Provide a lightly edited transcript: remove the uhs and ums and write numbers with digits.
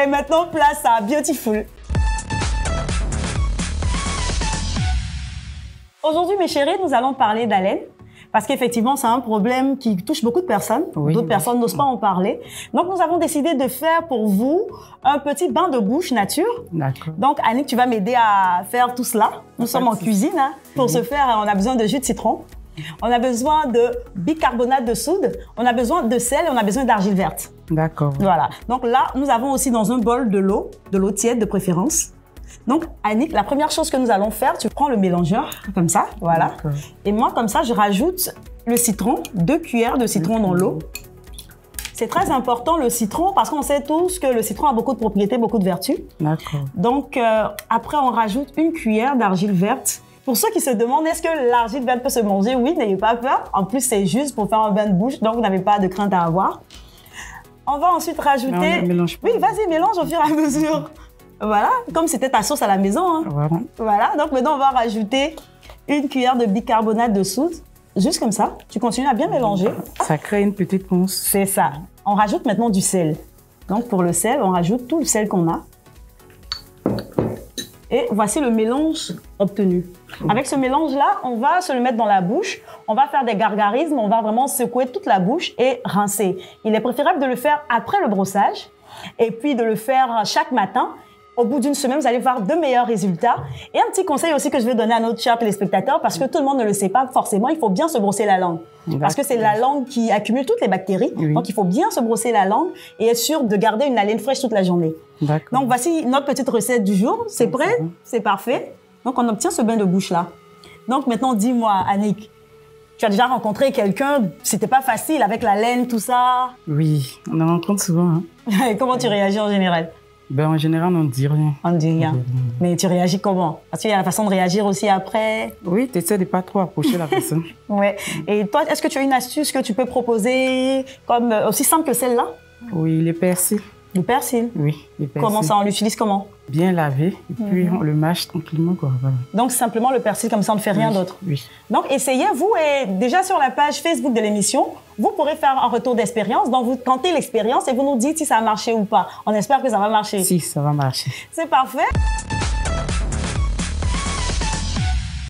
Et maintenant, place à Beautiful. Aujourd'hui, mes chéris, nous allons parler d'haleine. Parce qu'effectivement, c'est un problème qui touche beaucoup de personnes. Oui, D'autres personnes n'osent pas en parler. Donc, nous avons décidé de faire pour vous un petit bain de bouche nature. D'accord. Donc, Annick, tu vas m'aider à faire tout cela. Nous sommes en cuisine. Hein. Pour ce faire, on a besoin de jus de citron. On a besoin de bicarbonate de soude. On a besoin de sel et on a besoin d'argile verte. D'accord. Voilà. Donc là, nous avons aussi dans un bol de l'eau tiède de préférence. Donc, Annick, la première chose que nous allons faire, tu prends le mélangeur, comme ça, voilà. Et moi, comme ça, je rajoute le citron, 2 cuillères de citron dans l'eau. C'est très important, le citron, parce qu'on sait tous que le citron a beaucoup de propriétés, beaucoup de vertus. D'accord. Donc, après, on rajoute 1 cuillère d'argile verte. Pour ceux qui se demandent, est-ce que l'argile verte peut se manger? Oui, n'ayez pas peur. En plus, c'est juste pour faire un bain de bouche, donc vous n'avez pas de crainte à avoir. On va ensuite rajouter... Non, on mélange pas. Oui, vas-y, mélange au fur et à mesure. Voilà, comme c'était ta sauce à la maison. Hein. Voilà. Voilà, donc maintenant on va rajouter 1 cuillère de bicarbonate de soude, juste comme ça. Tu continues à bien mélanger. Ça crée une petite mousse. C'est ça. On rajoute maintenant du sel. Donc pour le sel, on rajoute tout le sel qu'on a. Et voici le mélange obtenu. Avec ce mélange-là, on va se le mettre dans la bouche. On va faire des gargarismes, on va vraiment secouer toute la bouche et rincer. Il est préférable de le faire après le brossage et puis de le faire chaque matin. Au bout d'une semaine, vous allez voir de meilleurs résultats. Et un petit conseil aussi que je vais donner à nos chers téléspectateurs, parce que tout le monde ne le sait pas forcément, il faut bien se brosser la langue. Parce que c'est la langue qui accumule toutes les bactéries. Oui. Donc, il faut bien se brosser la langue et être sûr de garder une haleine fraîche toute la journée. D'accord. Donc, voici notre petite recette du jour. C'est prêt? C'est parfait. Donc, on obtient ce bain de bouche-là. Donc, maintenant, dis-moi, Annick, tu as déjà rencontré quelqu'un, c'était pas facile avec la laine, tout ça? Oui, on en rencontre souvent. Hein. Comment tu réagis en général? Ben, en général, on ne dit rien. On ne dit rien. Mais tu réagis comment? Parce qu'il y a la façon de réagir aussi après. Oui, tu essaies de pas trop approcher la personne. Ouais. Et toi, est-ce que tu as une astuce que tu peux proposer, comme aussi simple que celle-là? Oui, les persil. Le persil. Oui, les persil. Comment ça, on l'utilise comment? Bien lavé, et puis on le mâche tranquillement, quoi. Voilà. Donc, simplement le persil, comme ça, on ne fait rien d'autre. Oui. Donc, essayez, vous, et déjà sur la page Facebook de l'émission, vous pourrez faire un retour d'expérience. Donc, vous tentez l'expérience et vous nous dites si ça a marché ou pas. On espère que ça va marcher. Si, ça va marcher. C'est parfait.